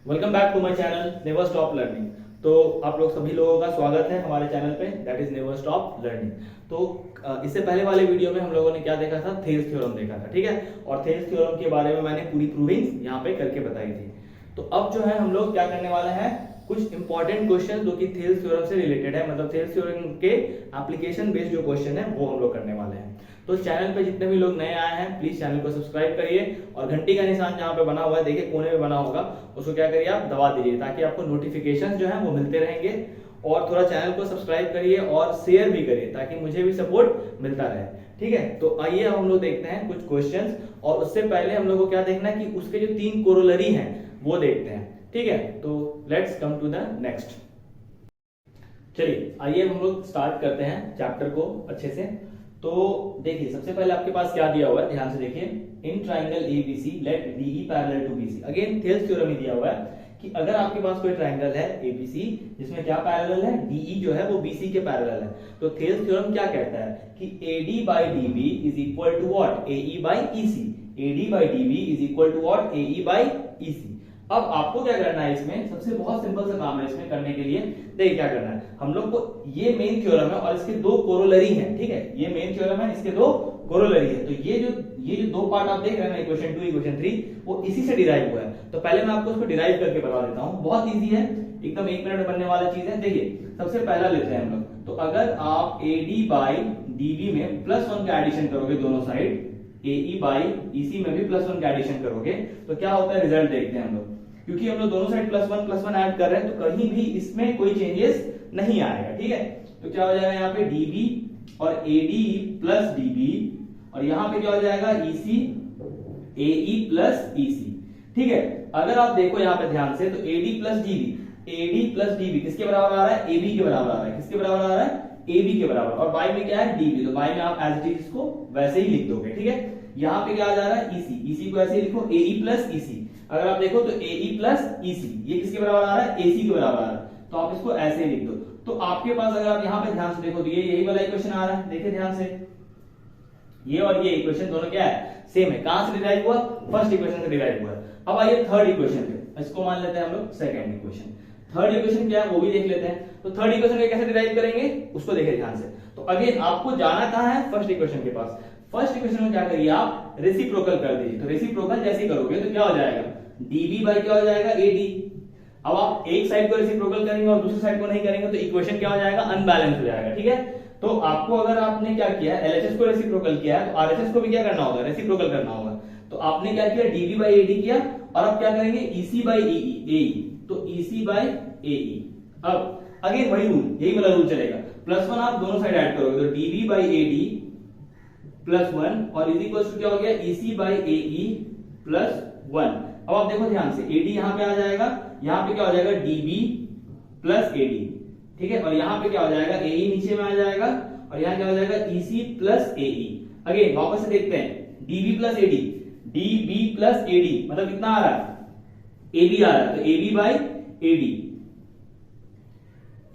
Welcome back to my channel never stop learning. तो आप लोग सभी लोगों का स्वागत है हमारे चैनल पे, that is never stop learning. तो इससे पहले वाले वीडियो में हम लोगों ने क्या देखा था, थेल्स थ्योरम देखा था, ठीक है। और थेल्स थ्योरम के बारे में मैंने पूरी प्रूविंग यहाँ पे करके बताई थी। तो अब जो है हम लोग क्या करने वाले हैं, कुछ इंपॉर्टेंट क्वेश्चन जो कि थेल्स थ्योरम से रिलेटेड है, मतलब थेल्स थ्योरम के एप्लीकेशन बेस्ड जो क्वेश्चन है वो हम लोग करने वाले हैं। तो चैनल पे जितने भी लोग नए आए हैं प्लीज चैनल को सब्सक्राइब करिए और घंटी का निशान जहाँ पे बना हुआ है, देखिए कोने में बना होगा, उसको क्या करिए आप दबा दीजिए ताकि आपको नोटिफिकेशन जो है वो मिलते रहेंगे। और थोड़ा चैनल को सब्सक्राइब करिए और शेयर भी करिए ताकि मुझे भी सपोर्ट मिलता रहे, ठीक है। तो आइए अब हम लोग देखते हैं कुछ क्वेश्चंस, और उससे पहले हम लोग को क्या देखना है कि उसके जो 3 कोरोलरी हैं वो देखते हैं, ठीक है। तो let's come to the next. चलिए आइए हम लोग स्टार्ट करते हैं चैप्टर को अच्छे से। तो देखिए सबसे पहले आपके पास क्या दिया हुआ है, ध्यान से देखिए। In triangle ABC let DE parallel to BC. Again Thales theorem ही दिया हुआ है कि अगर आपके पास कोई ट्राइंगल है एबीसी जिसमें क्या पैरेलल है, डीई जो है वो बीसी के पैरेलल है, तो थेल्स थ्योरम क्या कहता है कि AD by DB is equal to what, AE by EC. AD by DB is equal to what, AE by EC. अब आपको क्या करना है, इसमें सबसे बहुत सिंपल सा काम है इसमें करने के लिए। देखिए क्या करना है, हम लोग को ये मेन थ्योरम है और इसके 2 कोरोलरी हैं, ठीक है। ये मेन थ्योरम है, इसके 2 कोरोलरी है। तो ये जो 2 पार्ट आप देख रहे हैं ना, इक्वेशन 2 इक्वेशन 3, वो इसी से डिराइव हुआ है। तो पहले मैं आपको उसको डिराइव करके बता देता हूं, बहुत इजी है, एकदम 1 मिनट में बनने वाली चीज है। देखिए सबसे पहला लेते हैं हम लोग। तो अगर आप एडी बाई डीबी में +1 का एडिशन करोगे दोनों साइड, एई बाई ईसी में भी +1 का एडिशन करोगे, तो क्या होता है रिजल्ट देखते हैं हम लोग। क्योंकि हम लोग दोनों साइड +1 ऐड कर रहे हैं तो कहीं भी इसमें कोई चेंजेस नहीं आएगा, ठीक है। तो क्या हो जाएगा यहाँ पे डीबी और एडी प्लस डीबी, और यहाँ पे क्या हो जाएगा ईसी एई प्लस ईसी, ठीक है। अगर आप देखो यहाँ पे ध्यान से, तो एडी प्लस डीबी किसके बराबर आ रहा है, एबी के बराबर आ रहा है। किसके बराबर आ रहा है, एबी के बराबर। और बाई में क्या है डीबी, तो बाई में आप एज इट इज इसको वैसे ही लिख दोगे, ठीक है। यहाँ पे क्या आ जा रहा है ईसी को ऐसे ही लिखो, एई प्लस ईसी। अगर आप देखो तो एई प्लस ईसी ये किसके बराबर आ रहा है, एसी के बराबर आ रहा है, तो आप इसको ऐसे ही लिख दो। तो आपके पास अगर आप यहाँ पे ध्यान से देखो तो ये यही वाला इक्वेशन आ रहा है, देखिए ध्यान से, ये और ये इक्वेशन दोनों क्या है, सेम है। कहां से डिराइव हुआ, फर्स्ट इक्वेशन से डिराइव हुआ है। अब आइए थर्ड इक्वेशन पे, इसको मान लेते हैं हम लोग सेकंड इक्वेशन। थर्ड इक्वेशन क्या है वो भी देख लेते हैं। तो थर्ड इक्वेशन को कैसे डिराइव करेंगे उसको देखिए ध्यान से। तो अगेन आपको जाना कहां है, फर्स्ट इक्वेशन के पास। फर्स्ट इक्वेशन में क्या करिए आप, रेसिप्रोकल कर दीजिए। तो रेसिप्रोकल जैसे करोगे तो क्या हो जाएगा, डीबी बाई क्या हो जाएगा, एडी। अब आप एक साइड को रेसिप्रोकल करेंगे और दूसरी साइड को नहीं करेंगे तो इक्वेशन क्या हो जाएगा, अनबैलेंस हो जाएगा, ठीक है। तो आपको अगर आपने क्या किया है, एलएचएस को रेसिप्रोकल किया है, तो आरएचएस को भी क्या करना होगा, रेसिप्रोकल करना होगा। तो आपने क्या किया, डीबी बाई एडी किया, और अब क्या करेंगे ईसी बाई एई, तो ईसी बाई एई। अब अगेन वही रूल, यही वाला रूल चलेगा, +1 आप दोनों साइड ऐड करोगे, तो डीबी बाई एडी +1 और इज इक्वल टू क्या हो गया, ईसी बाई एई +1। अब आप देखो ध्यान से, एडी यहां पे आ जाएगा, यहां पे क्या हो जाएगा डीबी प्लस एडी, ठीक है। और यहां पे क्या हो जाएगा, एई नीचे में आ जाएगा, और यहां क्या हो जाएगा ईसी प्लस एई। अगेन वापस से देखते हैं, DB plus AD, DB plus AD मतलब कितना आ रहा है, एबी आ रहा है, तो AB by AD,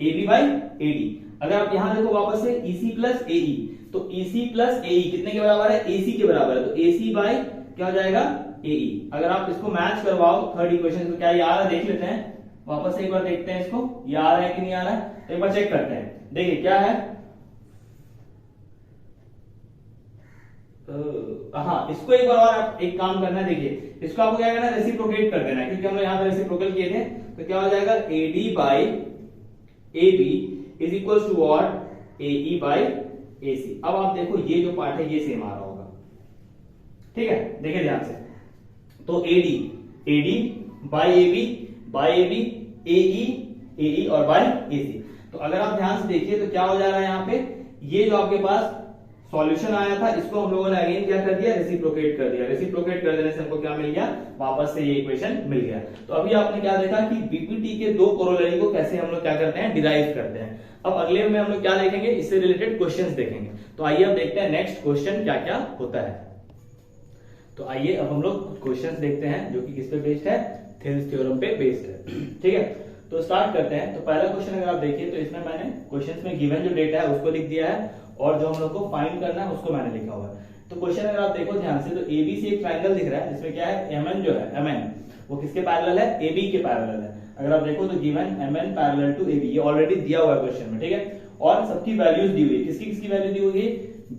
AB by AD. अगर आप यहां देखो वापस से, ईसी प्लस एई, तो ईसी प्लस एई कितने के बराबर है, एसी के बराबर है, तो एसी बाई क्या हो जाएगा, एई। अगर आप इसको मैच करवाओ थर्ड इक्वेशन, तो क्या ये आ रहा है देख लेते हैं, वापस से एक बार देखते हैं इसको, ये आ रहा है कि नहीं आ रहा है, तो एक बार चेक करते हैं। देखिए क्या है, हाँ इसको एक बार और आप एक काम करना है, देखिए इसको आपको क्या करना है, रेसिप्रोकेट कर देना है, क्योंकि हम लोग यहाँ पे रेसिप्रोकल किए थे। तो क्या हो जाएगा, AD by AB is equal to what, AE by AC. अब आप देखो ये जो पार्ट है ये सेम आ रहा होगा, ठीक है। देखिए ध्यान से, तो एडी बाई एबी एई और बाई एसी। तो अगर आप ध्यान से देखिए तो क्या हो जा रहा है यहाँ पे, ये जो आपके पास सॉल्यूशन आया था इसको हम लोगों ने अगेन क्या कर दिया, रेसिप्रोकेट कर दिया। रेसिप्रोकेट कर देने से हमको क्या मिल गया, वापस से ये इक्वेशन मिल गया। तो अभी आपने क्या देखा कि बीपीटी के 2 कोरोलरी को कैसे हम लोग क्या करते हैं, डिराइव करते हैं। अब अगले में हम लोग क्या देखेंगे, इससे रिलेटेड क्वेश्चंस देखेंगे। तो आइए अब देखते हैं नेक्स्ट क्वेश्चन क्या क्या होता है। तो आइए अब हम लोग क्वेश्चंस देखते हैं जो कि किस पे बेस्ड है, थेल्स थ्योरम पे बेस्ड है, ठीक है। तो स्टार्ट करते हैं। तो पहला क्वेश्चन अगर आप देखिए तो इसमें मैंने क्वेश्चंस में गिवन जो डेटा है उसको लिख दिया है, और जो हम लोग को फाइंड करना है उसको मैंने लिखा हुआ है। तो क्वेश्चन अगर आप देखो ध्यान से, तो एबीसी एक ट्राइंगल दिख रहा है जिसमें क्या है, एमएन जो है, एमएन वो किसके पैरेलल है, AB के पैरेलल है। अगर आप देखो तो given MN parallel to AB, ये ऑलरेडी दिया हुआ है क्वेश्चन में, ठीक है। और सबकी वैल्यूज दी हुई है, किसकी किसकी वैल्यू दी हुई है,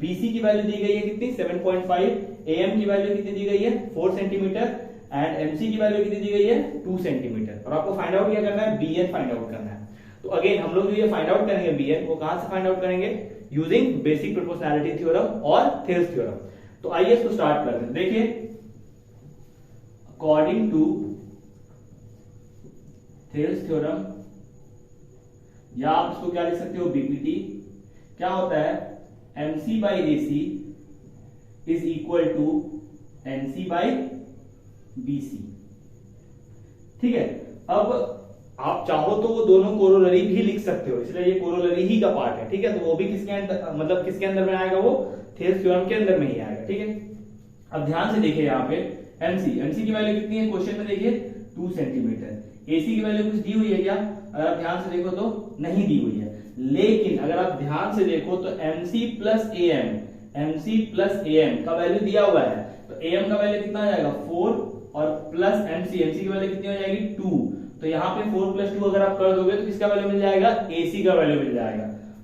BC की वैल्यू दी गई है कितनी 7.5, AM की वैल्यू कितनी दी गई है 4 सेंटीमीटर एंड MC की वैल्यू कितनी दी गई है 2 सेंटीमीटर। और आपको फाइंड आउट क्या करना है, BN फाइंड आउट करना है। तो अगेन हम लोग जो ये फाइंड आउट करेंगे BN, वो कहां से फाइंड आउट करेंगे, यूजिंग बेसिक प्रोपोर्शनैलिटी थ्योरम और थेल्स थ्योरम। तो आइए इसको स्टार्ट करते हैं। देखिए अकॉर्डिंग टू थेल्स थ्योरम, या आप इसको क्या लिख सकते हो BPT, क्या होता है MC by AC is equal to NC by BC, ठीक है। अब आप चाहो तो वो दोनों कोरोलरी भी लिख सकते हो, इसलिए ये कोरोलरी ही का पार्ट है, ठीक है। तो वो भी किसके अंदर, मतलब किसके अंदर में आएगा, वो थेल्स थ्योरम के अंदर में ही आएगा, ठीक है। अब ध्यान से देखिए यहाँ पे MC की वैल्यू कितनी है क्वेश्चन में, देखिए 2 सेंटीमीटर। AC की वैल्यू कुछ दी हुई है क्या, अगर आप ध्यान से देखो तो नहीं दी हुई है। लेकिन अगर आप ध्यान से देखो तो MC प्लस AM का वैल्यू दिया हुआ है, तो AM का वैल्यू कितना आ जाएगा 4 और प्लस MC की वैल्यू कितनी हो जाएगी 2। तो यहाँ पे 4 + 2 अगर आप कर दोगे तो किसका वैल्यू मिल जाएगा, AC का वैल्यू मिल जाएगा।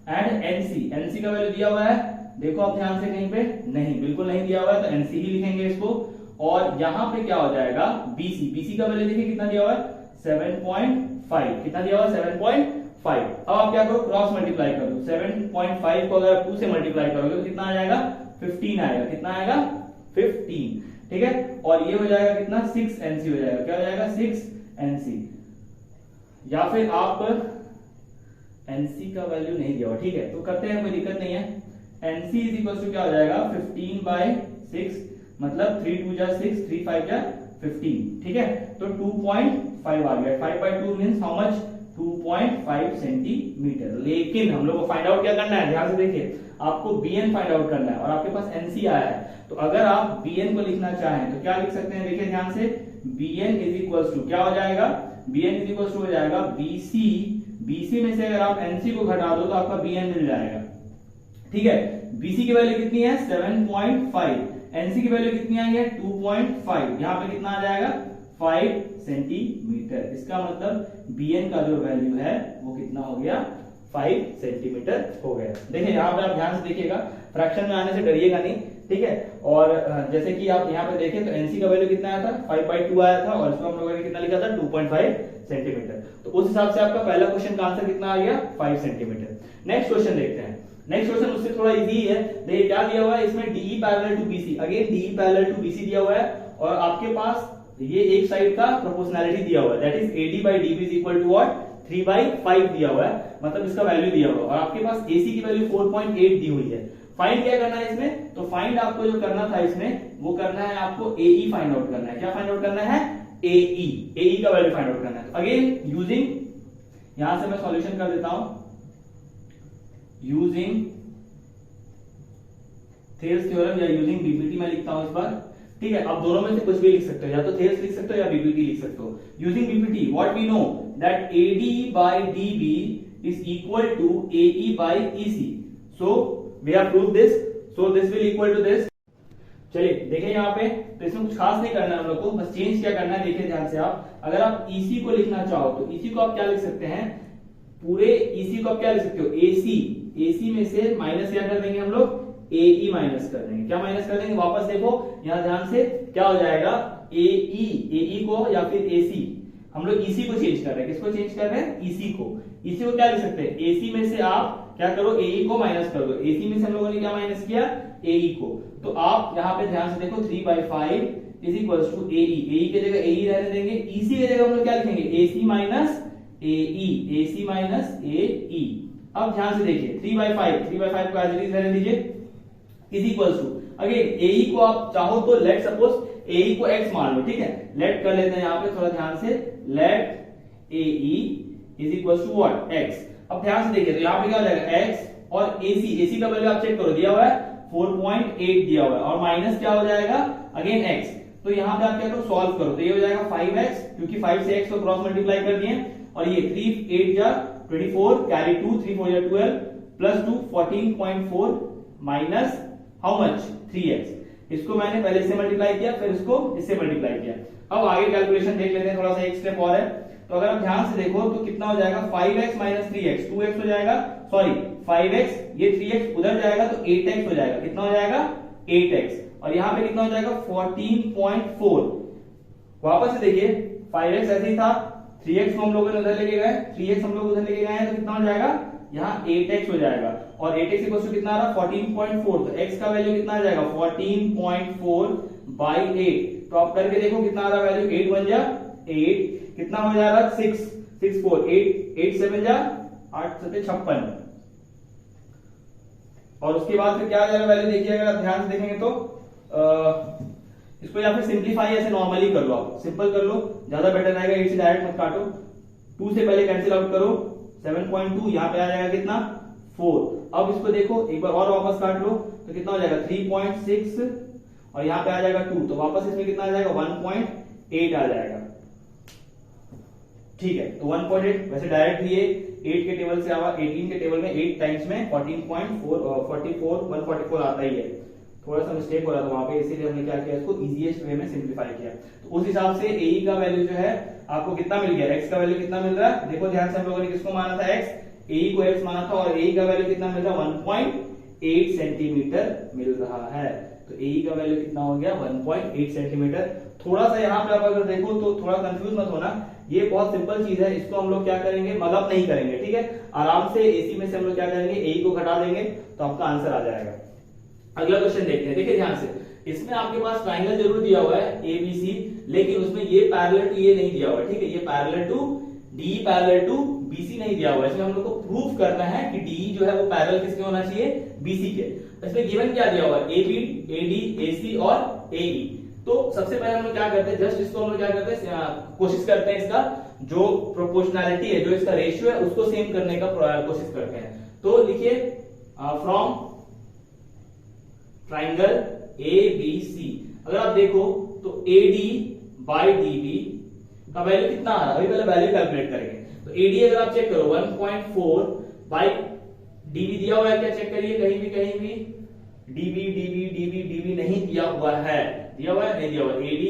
एंड NC का वैल्यू दिया हुआ है, देखो आप ध्यान से कहीं पे, नहीं बिल्कुल नहीं दिया हुआ है, तो NC ही लिखेंगे इसको। और यहाँ पे क्या हो जाएगा BC का वैल्यू देखिए कितना दिया हुआ है 7.5, कितना दिया हुआ है 7.5। अब आप क्या करो, क्रॉस मल्टीप्लाई कर दो, 7.5 को अगर आप 2 से मल्टीप्लाई करोगे तो कितना आ जाएगा 15 आएगा, कितना आएगा 15, ठीक है। और ये हो जाएगा कितना 6 NC हो जाएगा, क्या हो जाएगा 6 NC। या फिर आप NC का वैल्यू नहीं दिया हुआ, ठीक है, तो करते हैं, कोई दिक्कत नहीं है। NC इज इक्वल टू क्या हो जाएगा 15/6, मतलब 3 2 जा 6, 3 5 जा 15, ठीक है। तो 2.5 आ गया, 5/2 मींस हाउ मच 2.5 सेंटीमीटर। लेकिन हम लोग को फाइंड आउट क्या करना है, ध्यान से देखिए, आपको BN फाइंड आउट करना है और आपके पास NC आया है। तो अगर आप BN को लिखना चाहें तो क्या लिख सकते हैं, देखिए ध्यान से, BN इज इक्वल टू क्या हो जाएगा, BN इज इक्वल टू हो जाएगा BC में से अगर आप NC को घटा दो तो आपका BN मिल जाएगा, ठीक है। BC की वैल्यू कितनी है 7.5, NC की वैल्यू कितनी आई है 2.5, यहाँ पे कितना आ जाएगा 5 सेंटीमीटर। इसका मतलब BN का जो वैल्यू है वो कितना हो गया 5 सेंटीमीटर हो गया। देखिए यहाँ पे आप ध्यान से देखिएगा, फ्रैक्शन में आने से डरिएगा नहीं, ठीक है। और जैसे कि आप यहाँ पे देखें तो NC का वैल्यू कितना आया था 5/2 आया था, और इसको हम लोगों ने कितना लिखा था 2.5 सेंटीमीटर। तो उस हिसाब से आपका पहला क्वेश्चन का आंसर कितना आ गया 5 सेंटीमीटर। नेक्स्ट क्वेश्चन देखते हैं। नेक्स्ट क्वेश्चन उससे थोड़ा इजी है, देखिए क्या दिया हुआ है इसमें, DE parallel to BC, again DE parallel to BC दिया हुआ है, और आपके पास ये एक साइड का प्रोपोर्शनैलिटी दिया हुआ है, that is AD by DB is equal to what 3/5 दिया हुआ है, मतलब इसका वैल्यू दिया हुआ है। और आपके पास AC की वैल्यू 4.8 दी हुई है। फाइंड क्या करना है इसमें, तो फाइंड आपको जो करना था इसमें, वो करना है आपको AE फाइंड आउट करना है। क्या फाइंड आउट करना है, AE का वैल्यू फाइंड आउट करना है। अगेन यूजिंग, यहां से मैं सॉल्यूशन कर देता हूं, यूजिंग थेल्स थ्योरम या यूजिंग BPT मैं लिखता हूं इस बार, ठीक है। आप दोनों में से कुछ भी लिख सकते हो, या तो थेल्स लिख सकते हो या BPT लिख सकते हो। Using BPT what we know that AD by DB is equal to AE by EC, so we have proved this, so this will equal to this। चलिए देखिए यहाँ पे, तो इसमें कुछ खास नहीं करना है हम लोग को, बस चेंज क्या करना है, देखिए ध्यान से आप, अगर आप EC को लिखना चाहो तो EC को आप क्या लिख सकते हैं, पूरे EC को आप क्या लिख सकते हो AC में से माइनस क्या कर देंगे हम लोग, AE माइनस कर देंगे। क्या माइनस कर देंगे, वापस देखो यहां ध्यान से, क्या हो जाएगा AE को या फिर AC, हम लोग EC को चेंज कर रहे हैं, किसको चेंज कर रहे हैं EC को क्या लिख सकते हैं, AC में से आप क्या करो AE को माइनस कर दो, AC में से हम लोगों ने क्या माइनस किया AE को, तो आप यहाँ पे ध्यान से देखो 3/5 इज इक्वल टू AE की जगह AE रहने देंगे, EC की जगह हम लोग क्या लिखेंगे AC माइनस AE। अब ध्यान से देखिए 3/5 को एज इट इज रहने दीजिए, is equal to again AE को आप चाहो तो लेट सपोज AE को x मान लो, ठीक है, लेट कर लेते हैं यहाँ पे थोड़ा ध्यान से, let AE is equal to what x। अब ध्यान से देखिए तो यहाँ पे क्या हो जाएगा x और AC का वैल्यू आप चेक करो, दिया हुआ है 4.8 दिया हुआ है, और माइनस क्या हो जाएगा अगेन x, तो यहाँ पे आप क्या करो सॉल्व करो, तो ये हो जाएगा 5x, क्योंकि 5 से x को क्रॉस मल्टीप्लाई कर दिए, और ये 3 8 जा 24 कैरी 2 3 4 जा 12 plus 2 14.4 minus how much 3x, इसको मैंने पहले इससे मल्टीप्लाई किया फिर इसको इससे मल्टीप्लाई किया, अब आगे कैलकुलेशन देख लेते हैं, थोड़ा सा एक स्टेप और है। तो अगर आप ध्यान से देखो तो कितना हो जाएगा, 5x माइनस 3x, 2x हो जाएगा, सॉरी 5x, ये 3x उधर जाएगा तो 8x हो जाएगा। कितना हो जाएगा, 8x। और यहाँ पे कितना हो जाएगा, 14.4। वापस से देखिए 5x ऐसे ही था, 3x को हम लोगों ने उधर लेके गए, 3x हम लोग उधर लेके गए हैं, तो कितना हो जाएगा, यहाँ 8x हो जाएगा। और 8x इक्वल टू कितना आ रहा, 14.4। तो x का वैल्यू कितना आ जाएगा, 14.4 बाई 8। तो आप करके देखो कितना आ रहा वैल्यू, 8 बन जा 8, कितना हो जा रहा, 6 6 4 8 8 7 जा 8 7 56। और उसके बाद फिर क्या आ जाएगा वैल्यू, देखिए अगर आप ध्यान से देखेंगे तो इसको या फिर सिंप्लीफाई ऐसे नॉर्मली कर लो, आप सिंपल कर लो, ज्यादा बेटर रहेगा। 8 से डायरेक्ट मत काटो, 2 से पहले कैंसिल आउट करो, 7.2 यहाँ पे आ जाएगा कितना, 4। अब इसको देखो एक बार और वापस काट लो तो कितना हो जाएगा, 3.6, और यहाँ पे आ जाएगा 2, तो वापस इसमें कितना आ जाएगा, 1.8 आ जाएगा। ठीक है, तो 1.8 वैसे डायरेक्ट ही 8 के टेबल से आवा, 18 के टेबल में 8 टाइम्स में 144 आता ही है। थोड़ा सा मिस्टेक हो रहा था वहां पे, इसीलिए हमने क्या किया, इसको इजीएस्ट वे में सिंप्लीफाई किया। तो उस हिसाब से AE का वैल्यू जो है आपको कितना मिल गया, x का वैल्यू कितना मिल रहा है, देखो ध्यान से, हम लोगों ने किसको माना था, x, AE को x माना था, और AE का वैल्यू कितना मिल रहा है, 1.8 सेंटीमीटर मिल रहा है। तो AE का वैल्यू कितना हो गया, 1.8 सेंटीमीटर। थोड़ा सा यहाँ पे आप अगर देखो तो थोड़ा कंफ्यूज मत होना, ये बहुत सिंपल चीज है, इसको हम लोग क्या करेंगे, मगअप नहीं करेंगे, ठीक है, आराम से AC में से हम लोग क्या करेंगे, AE को घटा देंगे तो आपका आंसर आ जाएगा। अगला क्वेश्चन देखते हैं, देखिए ध्यान से, इसमें आपके पास ट्राइंगल जरूर दिया हुआ है ABC, लेकिन उसमें ये पैरेलल टू ये नहीं दिया हुआ है, ठीक है, ये parallel to DE parallel to BC नहीं दिया हुआ है। इसमें हम लोग को प्रूफ करना है कि DE जो है वो पैरेलल किसके होना चाहिए, BC के। इसमें गिवन क्या दिया हुआ है, AB, AD, AC और AE। तो सबसे पहले हम लोग क्या करते हैं, जस्ट इसको हम लोग क्या करते हैं, कोशिश करते हैं इसका जो प्रोपोर्शनैलिटी है, जो इसका रेशियो है, उसको सेम करने का कोशिश करते हैं। तो लिखिए फ्रॉम ट्राइंगल ABC, अगर आप देखो तो AD बाई DB का वैल्यू कितना आ रहा है, अभी पहले वैल्यू कैलकुलेट करेंगे। तो AD अगर आप चेक करो 1.4 बाई DB दिया हुआ है क्या, चेक करिए, कहीं भी DB नहीं दिया हुआ है, दिया हुआ है, नहीं दिया हुआ, AD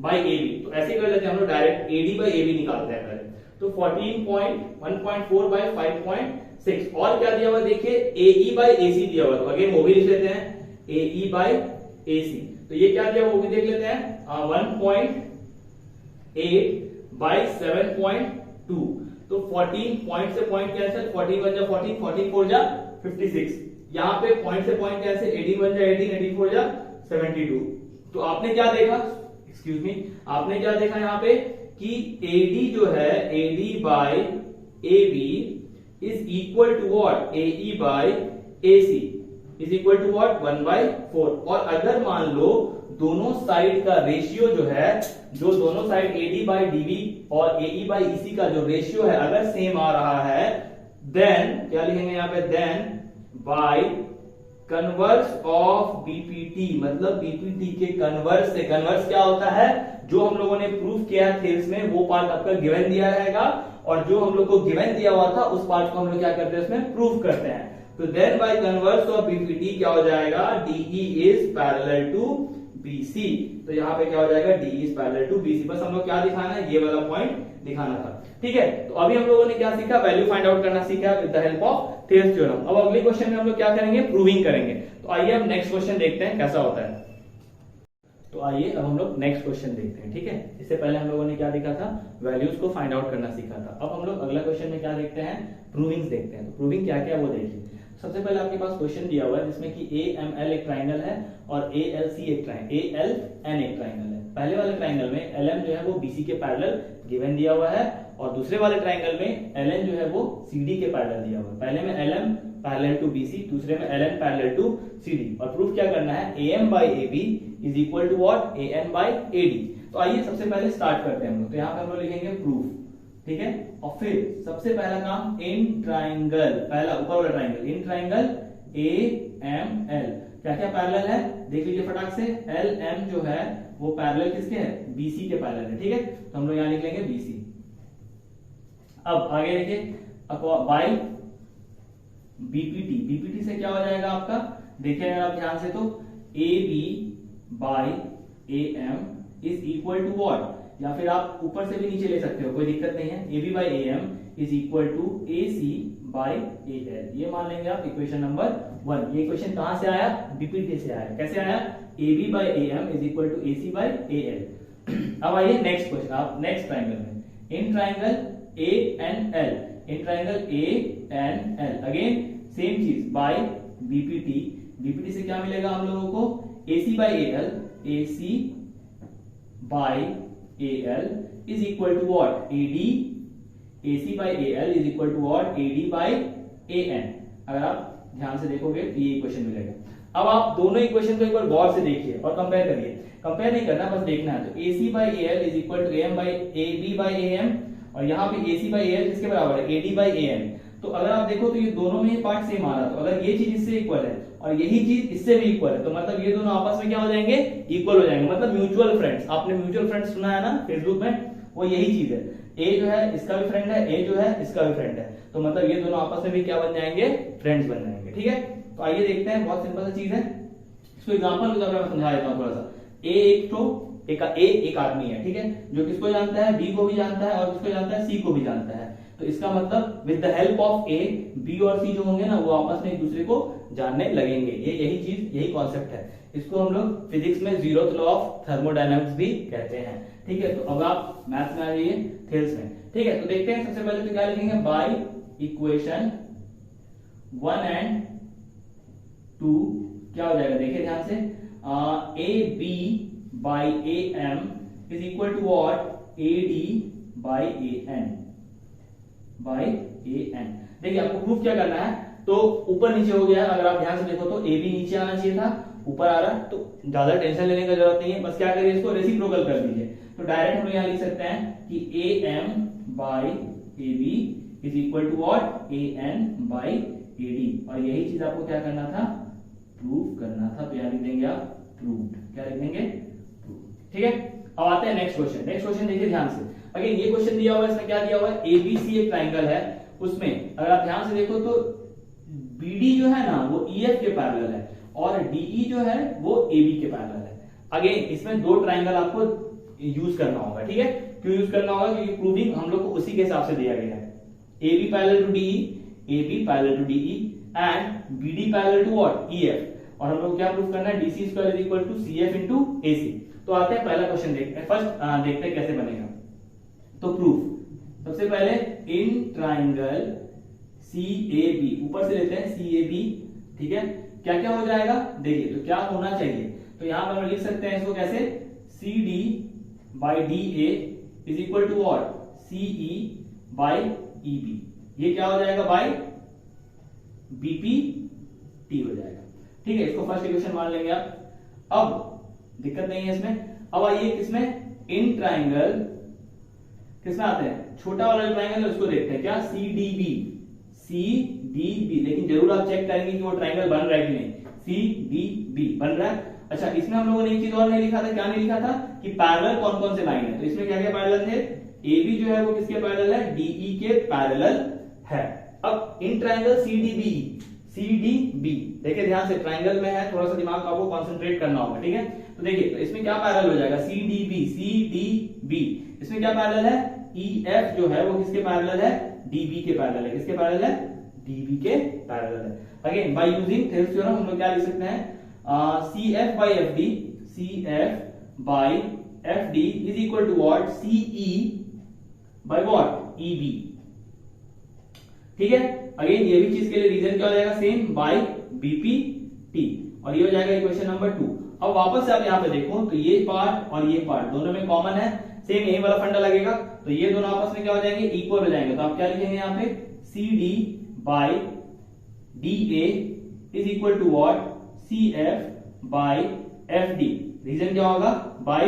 बाई AB। तो ऐसे कर लेते हैं हम लोग, डायरेक्ट AD बाई AB निकालते हैं पहले। तो 14.1.4 बाई 5.6, और क्या दिया हुआ है देखिए, AE बाई AC दिया हुआ है, तो अगेन वो भी लिख लेते हैं, AE बाई AC। तो ये क्या दिया वो भी देख लेते हैं, 1.8 बाई 7.2। तो 14 पॉइंट से पॉइंट कैंसिल, 14 बन जा 14, 14 4 जा 56। यहाँ पे पॉइंट से पॉइंट कैंसिल, 18 बन जा 18, 18 4 जा 72। तो आपने क्या देखा, एक्सक्यूज मी, आपने क्या देखा यहाँ पे कि AD जो है, AD by AB is equal to what, AE by AC is equal to what, 1/4। और अगर मान लो दोनों साइड का रेशियो जो है, जो दोनों साइड AD बाई DB और AE बाई EC का जो रेशियो है अगर सेम आ रहा है, देन क्या लिखेंगे यहाँ पे, then by converse of BPT, मतलब BPT के कन्वर्स से, कन्वर्स क्या होता है, जो हम लोगों ने प्रूफ किया है थेल्स में वो पार्ट आपका गिवन दिया रहेगा, और जो हम लोग को गिवन दिया हुआ था उस पार्ट को हम लोग क्या करते हैं, उसमें प्रूफ करते हैं। तो then by converse of BPT क्या हो जाएगा, DE is parallel to BC। तो यहाँ पे क्या हो जाएगा, DE is parallel to BC। बस हम लोग क्या दिखाना है, ये वाला पॉइंट दिखाना था, ठीक है। तो अभी हम लोगों ने क्या सीखा, वैल्यू फाइंड आउट करना सीखा with the help of Thales theorem. अब अगले क्वेश्चन में हम लोग क्या करेंगे, प्रूविंग करेंगे। तो आइए हम नेक्स्ट क्वेश्चन देखते हैं कैसा होता है। तो आइए अब हम लोग नेक्स्ट क्वेश्चन देखते हैं, ठीक है। इससे पहले हम लोगों ने क्या देखा था, वैल्यूज को फाइंड आउट करना सीखा था। अब हम लोग अगला क्वेश्चन में क्या देखते हैं, प्रूविंग्स देखते हैं। तो प्रूविंग क्या क्या है वो देखिए। सबसे पहले आपके पास क्वेश्चन दिया हुआ है जिसमें कि AML एक ट्राइंगल है और ALN एक ट्राइंगल है। पहले वाले ट्राइंगल में LM जो है वो BC के पैरेलल गिवन दिया हुआ है, और दूसरे वाले ट्राइंगल में LN जो है वो CD के पैरेलल दिया हुआ है। पहले में LM पैरेलल टू BC, दूसरे में LN पैरेलल टू CD। और प्रूफ क्या करना है, AM by AB is equal to what, AN by AD। तो आइए सबसे पहले स्टार्ट करते हैं हम लोग। तो यहाँ पे हम लोग लिखेंगे प्रूफ, ठीक है। और फिर सबसे पहला काम, इन ट्राइंगल, पहला ऊपर वाला ट्राइंगल, इन ट्राइंगल AML क्या क्या पैरेलल है देख लीजिए फटाक से। LM जो है वो पैरेलल किसके है, BC के पैरेलल है, ठीक है। तो हम लोग यहाँ लिख लेंगे BC। अब आगे देखिए, बाई BPT से क्या हो जाएगा आपका, देखिए अगर आप ध्यान से तो AB by AM is equal to what, या फिर आप ऊपर से भी नीचे ले सकते हो, कोई दिक्कत नहीं है। A B by A M is equal to A C by A L, ये मान लेंगे आप इक्वेशन नंबर 1। ये इक्वेशन कहां से आया, बीपीटी से आया। कैसे आया, A B by A M is equal to A C by A L. अब आइए नेक्स्ट क्वेश्चन, आप नेक्स्ट ट्राइंगल में, in triangle A and L, in triangle A and L, again same चीज, बाय बीपीटी। बीपीटी से क्या मिलेगा हम लोगों को, A C by A L, A C by A L is equal to what, A D, A C by A L is equal to what, A D by A N. अगर आप ध्यान से देखोगे तो ये इक्वेशन मिलेगा। अब आप दोनों इक्वेशन को एक बार गौर से देखिए और कंपेयर करिए। कंपेयर नहीं करना, बस देखना है। तो A C by A L is equal to A M by A B by A M, और यहाँ पे ए सी बाई ए एल किसके बराबर है, A D by A N. तो अगर आप देखो तो ये दोनों में पार्ट सेम आ रहा है। तो अगर ये चीज इससे इक्वल है और यही चीज इससे भी इक्वल है, तो मतलब ये दोनों आपस में क्या हो जाएंगे, इक्वल हो जाएंगे, मतलब म्यूचुअल फ्रेंड्स। आपने म्यूचुअल फ्रेंड्स सुना है ना फेसबुक में, वो यही चीज है। ए जो है इसका भी फ्रेंड है, ए जो है इसका भी फ्रेंड है, तो मतलब ये दोनों आपस में भी क्या बन जाएंगे, फ्रेंड्स बन जाएंगे। ठीक है, तो आइए देखते हैं, बहुत सिंपल सी चीज है। इसको एग्जांपल के तौर पर समझा देता हूं थोड़ा सा। ए एक आदमी है, ठीक है, जो किसको जानता है, बी को भी जानता है और किसको जानता है, सी को भी जानता है। तो इसका मतलब with the help of A, B और सी जो होंगे ना, वो आपस में एक दूसरे को जानने लगेंगे। ये यही चीज, यही कॉन्सेप्ट है। इसको हम लोग फिजिक्स में जीरोथ लॉ ऑफ थर्मोडायनामिक्स भी कहते हैं। ठीक है, तो अब आप मैथ्स में आ जाइए, थेल्स में। ठीक है, तो देखते हैं सबसे पहले तो क्या लिखेंगे, बाय इक्वेशन 1 एंड 2 क्या हो जाएगा, देखिए ध्यान से, A B by A M is equal to what, A D by A N, by A N. देखिए आपको प्रूफ क्या करना है, तो ऊपर नीचे हो गया है। अगर आप ध्यान से देखो तो ए बी नीचे आना चाहिए था, ऊपर आ रहा है, तो ज्यादा टेंशन लेने की जरूरत नहीं है। बस क्या करिए, इसको रेसिप्रोकल कर दीजिए। तो डायरेक्ट हम लोग यहाँ लिख सकते हैं कि A M by A B is equal to what, A N by A D. और यही चीज आपको क्या करना था, प्रूफ करना था। तो यहाँ लिख देंगे आप प्रूव्ड, क्या लिख देंगे, प्रूव्ड। ठीक है, अब आते हैं नेक्स्ट क्वेश्चन। नेक्स्ट क्वेश्चन देखिए ध्यान से। अगेन ये क्वेश्चन दिया हुआ है, इसमें क्या दिया हुआ है, एबीसी एक ट्राइंगल है, उसमें अगर आप ध्यान से देखो तो बीडी जो है ना वो ईएफ के पैरेलल है और डीई जो है वो एबी के पैरेलल है। अगेन इसमें दो ट्राइंगल आपको यूज करना होगा। ठीक है, क्यों यूज करना होगा, क्योंकि प्रूविंग हम लोग को उसी के हिसाब से दिया गया है। AB parallel to DE, AB parallel to DE and BD parallel to what, EF। और हम लोग क्या प्रूफ करना है, DC square is equal to CF into AC। तो आते हैं पहला क्वेश्चन देखते हैं। फर्स्ट देखते हैं कैसे बनेगा। तो प्रूफ, सबसे पहले इन ट्राइंगल CAB, ऊपर से लेते हैं CAB। ठीक है, क्या क्या हो जाएगा, देखिए तो क्या होना चाहिए। तो यहां पर हम लिख सकते हैं इसको कैसे, CD by DA is equal to what, CE by EB। ये क्या हो जाएगा, बाई BPT हो जाएगा। ठीक है, इसको फर्स्ट इक्वेशन मान लेंगे आप। अब दिक्कत नहीं है इसमें। अब आइए किसमें, इन ट्राइंगल किसमें आते हैं, छोटा वाला ट्राइंगल है उसको देखते हैं, क्या, CDB। CDB, लेकिन जरूर आप चेक करेंगे कि वो ट्राइंगल बन रहा है कि नहीं। CDB बन रहा है। अच्छा, इसमें हम लोगों ने एक चीज और नहीं लिखा था, क्या नहीं लिखा था, कि पैरेलल कौन कौन से लाइन है। तो इसमें क्या क्या पैरेलल थे, AB जो है वो किसके पैरेलल है, DE के पैरेलल है। अब इन ट्राइंगल CDB, देखिए ध्यान से, ट्राइंगल में है, थोड़ा सा दिमाग आपको कंसंट्रेट करना होगा। ठीक है, तो देखिए तो इसमें क्या पैरेलल हो जाएगा, CDB। इसमें क्या पैरेलल है, EF जो है वो किसके पैरेलल है, DB के पैरेलल है। किसके पैरेलल है, DB के पैरेलल है। Again by using Thales theorem हम लोग क्या लिख सकते हैं, CF by FD is equal to what, CE by what, EB। ठीक है, अगेन ये भी चीज के लिए रीजन क्या हो जाएगा, सेम, बाय BPT। और ये हो जाएगा इक्वेशन नंबर 2। अब वापस से आप यहाँ पे देखो तो ये पार्ट और ये पार्ट दोनों में कॉमन है, सेम यही वाला फंडा लगेगा। तो ये दोनों आपस में क्या हो जाएंगे, इक्वल हो जाएंगे। तो आप क्या लिखेंगे यहाँ पे, CD by DA is equal to what, CF by FD। Reason क्या होगा, बाई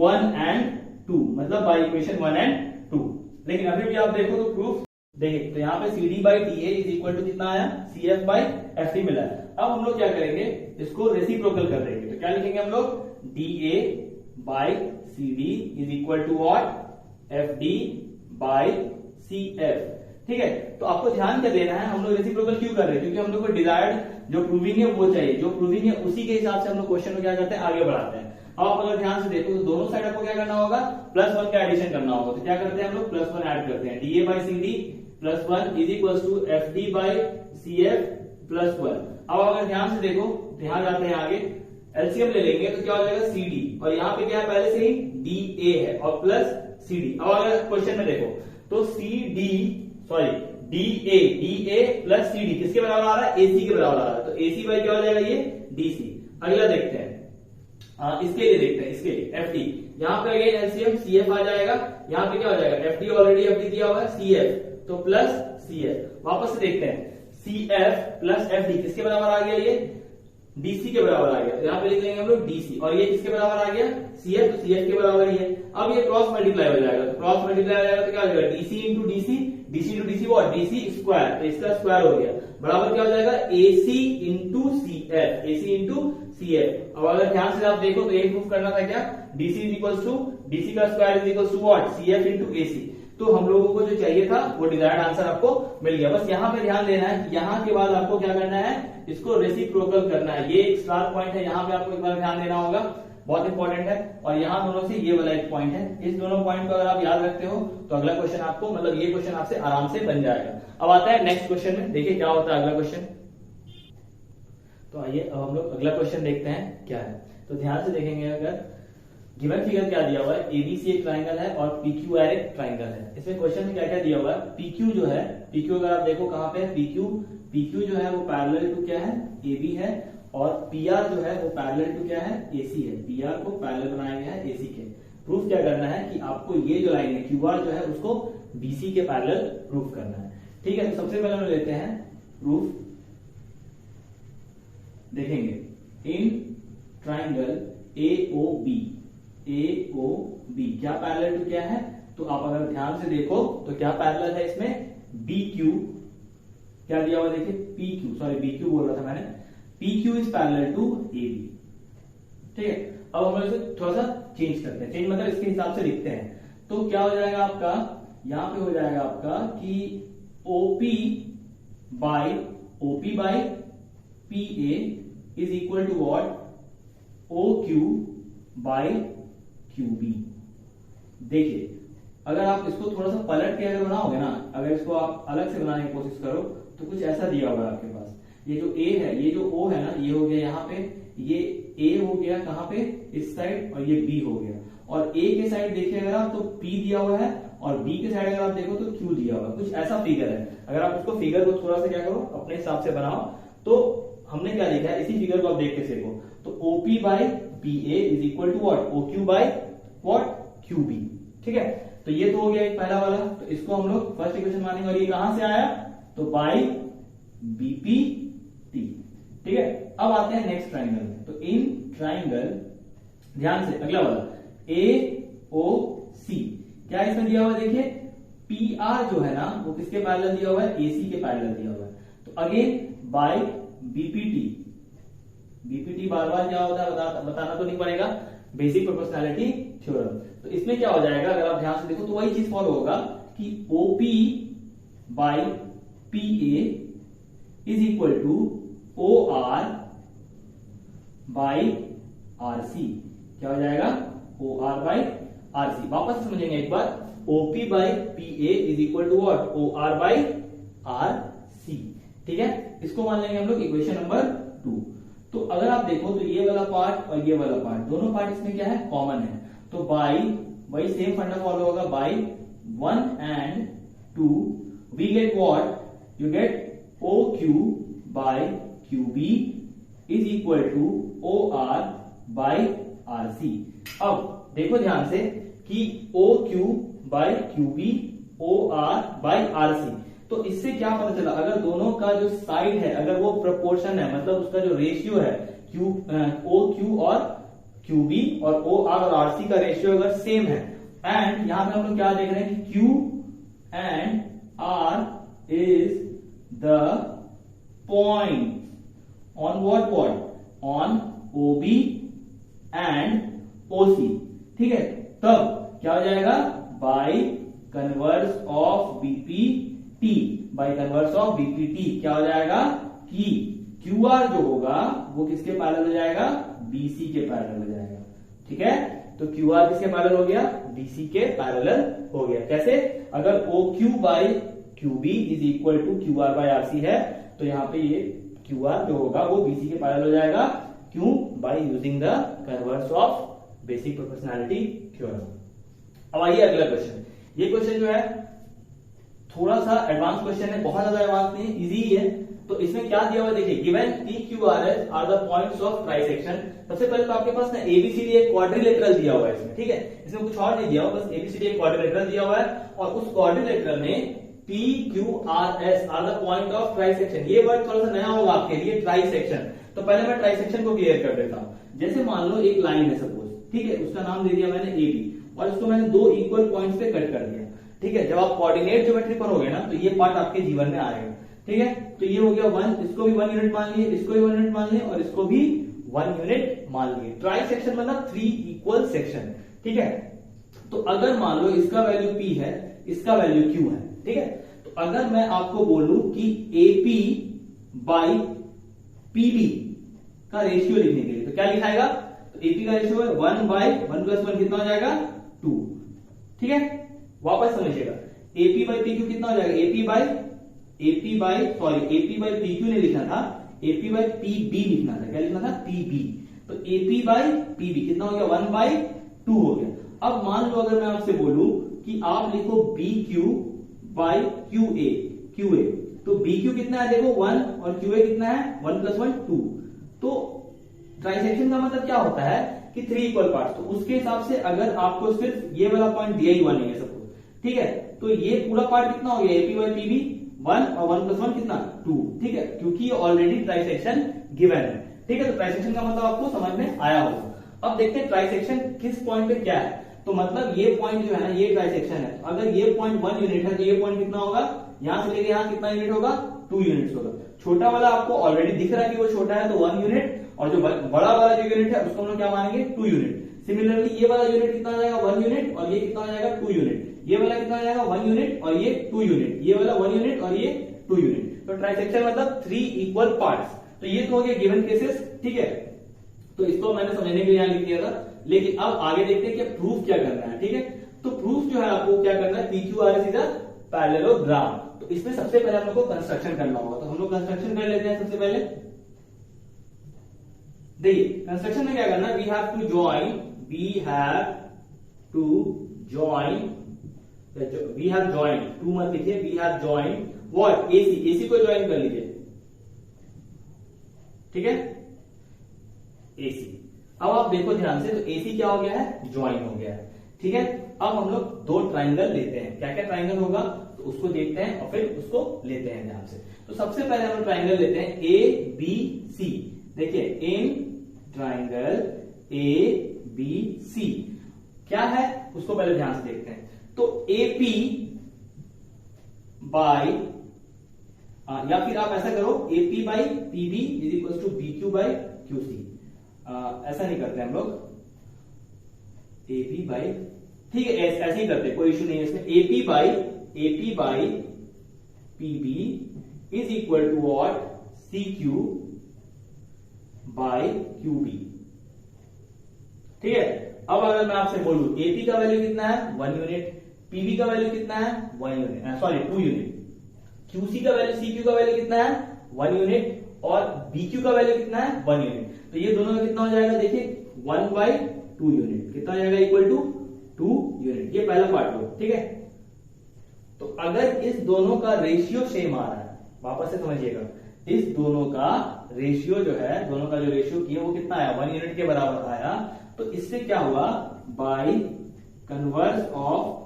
1 एंड 2, मतलब बाई इक्वेशन 1 एंड 2। लेकिन अभी भी आप देखो तो प्रूफ देखिए, तो यहाँ पे CD by DA is equal to कितना आया, CF बाई FD मिला है। अब हम लोग क्या करेंगे, इसको रेसिप्रोकल कर देंगे। तो क्या लिखेंगे हम लोग, DA by CD is equal to what, FD by CF। ठीक है, तो आपको ध्यान क्या देना है, हम लोग रेसिप्रोकल क्यों कर रहे हैं, क्योंकि हम लोग को डिजायर्ड जो प्रूविंग है वो चाहिए। जो प्रूविंग है उसी के हिसाब से हम लोग क्वेश्चन को क्या करते हैं, आगे बढ़ाते हैं। अब आप अगर ध्यान से देखो तो दोनों साइड आपको क्या करना होगा, +1 का एडिशन करना होगा। तो क्या करते हैं हम लोग, +1 ऐड करते हैं, DA by CD +1 is equal to FD by CF +1। अब अगर ध्यान से देखो, ध्यान जाते हैं आगे, एलसीएम ले लेंगे तो क्या हो जाएगा CD, और यहाँ पे क्या है पहले से ही DA है और प्लस CD। अब अगर क्वेश्चन में देखो तो DA प्लस CD किसके बराबर आ रहा है, AC के बराबर आ रहा है। तो AC बाई क्या हो जाएगा, ये DC। अगला देखते हैं, इसके लिए देखते हैं, इसके लिए FD, यहाँ पे अगेन एलसीएम CF आ जाएगा, यहाँ पे क्या हो जाएगा, FD ऑलरेडी FD दिया हुआ है, CF तो प्लस CF। वापस से देखते हैं, CF प्लस FD किसके बराबर आ गया, ये DC के बराबर आ गया। तो यहाँ पे लिख लेंगे हम लोग DC, और ये किसके बराबर आ गया, CF, तो CF के बराबर ही है। अब ये क्रॉस मल्टीप्लाई हो जाएगा, तो क्रॉस मल्टीप्लाई हो जाएगा तो क्या हो जाएगा, DC into DC, DC into DC वो DC स्क्वायर, तो इसका स्क्वायर हो गया, बराबर क्या हो जाएगा, AC into CF, AC into CF। अब अगर ध्यान से आप देखो तो एक प्रूफ करना था क्या, DC is equal to DC का square is equal to what, CF into AC। तो हम लोगों को जो चाहिए था वो डिजायर्ड आंसर आपको मिल गया। बस यहाँ पे ध्यान देना है, यहाँ के बाद आपको क्या करना है, इसको रेसिप्रोकल करना है। ये एक स्टार पॉइंट है, यहाँ पे आपको एक बार ध्यान देना होगा, बहुत इंपॉर्टेंट है। और यहाँ दोनों से ये वाला एक पॉइंट है, इस दोनों पॉइंट को अगर आप याद रखते हो तो अगला क्वेश्चन आपको, मतलब ये क्वेश्चन आपसे आराम से बन जाएगा। अब आता है नेक्स्ट क्वेश्चन में, देखिए क्या होता है अगला क्वेश्चन। तो आइए अब हम लोग अगला क्वेश्चन देखते हैं क्या है। तो ध्यान से देखेंगे, अगर गिवन फिगर क्या दिया हुआ है, एबीसी एक ट्राइंगल है और पीक्यूआर एक ट्राइंगल है। इसमें क्वेश्चन में क्या क्या दिया हुआ है, पीक्यू जो है, पीक्यू अगर आप देखो कहां पे है, पीक्यू जो है वो पैरेलल टू क्या है, एबी है, और पीआर जो है वो पैरेलल टू क्या है, एसी है। पीआर को पैरेलल बनाया गया है एसी के। प्रूफ क्या करना है कि आपको ये जो लाइन है क्यूआर जो है उसको बीसी के पैरेलल प्रूफ करना है। ठीक है, तो सबसे पहले हम लेते हैं प्रूफ, देखेंगे इन ट्राइंगल AOB क्या पैरेलल टू क्या है, तो आप अगर ध्यान से देखो तो क्या पैरेलल है इसमें, BQ क्या दिया हुआ, देखिए PQ, सॉरी BQ बोल रहा था मैंने, PQ is parallel to AB। ठीक है, अब हम इसे थोड़ा सा चेंज करते हैं, चेंज मतलब इसके हिसाब से लिखते हैं। तो क्या हो जाएगा आपका, यहां पे हो जाएगा आपका कि OP by PA is equal to what, OQ by QB। देखिए अगर आप इसको थोड़ा सा पलट के अगर बनाओगे ना, अगर इसको आप अलग से बनाने की कोशिश करो तो कुछ ऐसा दिया हुआ है आपके पास। ये जो A है, ये जो O है ना, ये हो गया यहाँ पे, ये A हो गया कहां पे, इस साइड, और ये B हो गया। और A के साइड देखिए अगर आप तो P दिया हुआ है, और B के साइड अगर आप देखो तो Q दिया हुआ है। कुछ ऐसा फिगर है, अगर आप उसको फिगर को थोड़ा सा क्या करो अपने हिसाब से बनाओ। तो हमने क्या लिखा है, इसी फिगर को आप देख के सीखो। तो OP by PA is equal to what, OQ by what, QB। ठीक है, तो ये तो हो गया एक पहला वाला, तो इसको हम लोग फर्स्ट इक्वेशन मानेंगे। और ये कहां से आया, तो बाई BPT। ठीक है, अब आते हैं नेक्स्ट ट्राइंगल में। तो इन ट्राइंगल, ध्यान से अगला वाला AOC, क्या इसमें दिया हुआ है, देखिए PR जो है ना वो किसके पैरेलल दिया हुआ है, AC के पैरेलल दिया हुआ है। तो अगेन बाई BPT बार बार क्या होता है बताना तो नहीं पड़ेगा, बेसिक प्रोपोर्शनैलिटी थ्योरम। तो इसमें क्या हो जाएगा, अगर आप ध्यान से देखो तो वही चीज फॉलो होगा कि OP by PA is equal to OR by RC। क्या हो जाएगा, OR बाई RC। वापस समझेंगे एक बार, OP by PA is equal to what, OR by RC। ठीक है, इसको मान लेंगे हम लोग इक्वेशन नंबर 2। तो अगर आप देखो तो ये वाला पार्ट और ये वाला पार्ट, दोनों पार्ट इसमें क्या है, कॉमन है। तो बाई वही सेम फंडा फॉलो होगा, by 1 and 2 we get what, you get OQ by QB is equal to OR by RC। अब देखो ध्यान से कि OQ by QB OR by RC, तो इससे क्या पता चला, अगर दोनों का जो साइड है अगर वो प्रोपोर्शन है, मतलब उसका जो रेशियो है OQ और QB और OR और RC का रेशियो अगर सेम है, एंड यहां पे हम लोग क्या देख रहे हैं कि Q and R is the point on what, on OB and OC। ठीक है, तब क्या हो जाएगा, by converse of BPT, by converse of BPT क्या हो जाएगा कि QR जो होगा वो किसके पैरेलल हो जाएगा, BC के पैरेलल हो जाएगा। ठीक है, तो क्यू आर किसके पैरेलल हो गया, बीसी के पैरेलल हो गया। कैसे, अगर O Q by Q B is equal to Q R by R C है, तो यहाँ पे ये क्यू आर जो होगा वो बीसी के पैरेलल हो जाएगा, क्यों, by using the converse of basic proportionality theorem. अब आइए अगला क्वेश्चन। ये क्वेश्चन जो है थोड़ा सा एडवांस क्वेश्चन है, बहुत ज्यादा एडवांस नहीं, इजी ही है। तो इसमें क्या दिया हुआ देखिए, given P Q R S R the points of trisection. सबसे पहले तो आपके पास ना एबीसीडी एक क्वाड्रिलेटरल दिया हुआ है इसमें, ठीक है, इसमें कुछ और नहीं दिया हुआ, बस एबीसीडी एक क्वाड्रिलेटरल दिया हुआ है, और उस क्वाड्रिलेटरल में P Q R S R the point of trisection. ये वर्ड थोड़ा सा नया होगा आपके लिए, ट्राइसेक्शन। तो पहले मैं ट्राइसेक्शन को क्लियर कर देता हूं। जैसे मान लो एक लाइन है सपोज, ठीक है, उसका नाम दे दिया मैंने ए बी, और इसको मैंने दो इक्वल पॉइंट्स पे कट कर दिया, ठीक है। जब आप कोऑर्डिनेट ज्योमेट्री पढ़ोगे ना, तो ये पार्ट आपके जीवन में आएगा, ठीक है। तो ये हो गया 1, इसको भी 1 यूनिट मान लिए, इसको भी 1 यूनिट मान लिए, और इसको भी 1 यूनिट मान लिए। ट्राई सेक्शन मतलब 3 इक्वल सेक्शन, ठीक है। तो अगर मान लो इसका वैल्यू P है, इसका वैल्यू Q है, ठीक है, तो अगर मैं आपको बोलूं कि AP बाई PB का रेशियो लिखने के लिए, तो क्या लिखाएगा, तो AP का रेशियो है 1 बाई 1 प्लस 1 कितना हो जाएगा, 2, ठीक है। वापस समझिएगा, AP बाई PQ कितना हो जाएगा, AP बाई PQ नहीं लिखना था, AP बाई PB लिखना था। क्या लिखना था, PB। तो AP बाई PB कितना हो गया, 1 बाई 2 हो गया। अब मान लो अगर मैं आपसे बोलूं कि आप लिखो BQ बाई QA, तो BQ कितना है देखो 1, और QA कितना है 1 प्लस 1 2। तो ट्राइसेक्शन का मतलब क्या होता है कि 3 इक्वल पार्ट्स। तो उसके हिसाब से अगर आपको सिर्फ ये वाला पॉइंट दिया ही 1 नहीं है सपोज, ठीक है, तो ये पूरा पार्ट कितना हो गया, AP बाई PB 1, और 1 प्लस 1 कितना 2, ठीक है, क्योंकि ये ऑलरेडी ट्राइसेक्शन गिवन है, ठीक है। तो ट्राइसेक्शन का मतलब आपको समझ में आया होगा। अब देखते हैं ट्राइसेक्शन किस पॉइंट पे क्या है। तो मतलब ये पॉइंट जो है ना, ये ट्राइसेक्शन है। तो अगर ये पॉइंट 1 यूनिट है, तो ये पॉइंट कितना होगा, यहां से लेके यहां कितना यूनिट होगा, 2 यूनिट्स होगा। छोटा वाला आपको ऑलरेडी दिख रहा है कि वो छोटा है, तो 1 यूनिट, और जो बड़ा वाला जो यूनिट है उसको हम लोग क्या मानेंगे, 2 यूनिट। सिमिलरली ये वाला यूनिट कितना हो जाएगा, 1 यूनिट, और ये कितना हो जाएगा, 2 यूनिट। ये वाला कितना हो जाएगा, 1 यूनिट, और ये 2 यूनिट। ये वाला 1 यूनिट, और ये 2 यूनिट। तो ट्राइसेक्शन मतलब 3 इक्वल पार्ट्स। तो ये तो हो गया गिवन केसेस, ठीक है। तो इसको मैंने समझने के लिए यहां लिख दिया था, लेकिन अब आगे देखते हैं कि प्रूफ क्या करना है, ठीक है। तो प्रूफ जो है आपको क्या करना है, PQRS इज अ पैरेललोग्राम। तो इसमें सबसे पहले हम लोग को कंस्ट्रक्शन करना होगा, तो हम लोग कंस्ट्रक्शन कर लेते हैं सबसे पहले। देखिए कंस्ट्रक्शन में क्या करना है, we have to join to मत लिखिए, we have join what, AC को ज्वाइन कर लीजिए, ठीक है, एसी। अब आप देखो ध्यान से, तो एसी क्या हो गया है, ज्वाइन हो गया है, ठीक है। अब हम लोग 2 ट्राइंगल लेते हैं, क्या क्या ट्राइंगल होगा तो उसको देखते हैं, और फिर उसको लेते हैं ध्यान से। तो सबसे पहले हम लोग ट्राइंगल लेते हैं ABC। देखिए इन ट्राइंगल ABC क्या है उसको पहले ध्यान से देखते हैं। तो AP बाई, या फिर आप ऐसा करो, AP by PB is equal to BQ by QC। ऐसा नहीं करते हम लोग, AP बाई, ठीक है, ऐसे ही करते, कोई इश्यू नहीं है इसमें। AP by PB is equal to what, CQ by QB, ठीक है। अब अगर मैं आपसे बोलूं AP का वैल्यू कितना है 1 यूनिट, PB का वैल्यू कितना है 1 यूनिट, सॉरी 2 यूनिट, QC का वैल्यू, CQ का वैल्यू कितना है 1 यूनिट, और BQ का वैल्यू कितना है 1 यूनिट। तो ये दोनों का कितना हो जाएगा, देखिए 1 बाई 2 यूनिट कितना हो जाएगा, इक्वल टू 2 यूनिट। ये पहला पार्ट हो, ठीक है। तो अगर इस दोनों का रेशियो सेम आ रहा है, वापस से समझिएगा, इस दोनों का रेशियो जो है, दोनों का जो रेशियो किया वो कितना आया, 1 यूनिट के बराबर आया। तो इससे क्या हुआ, बाई कन्वर्स ऑफ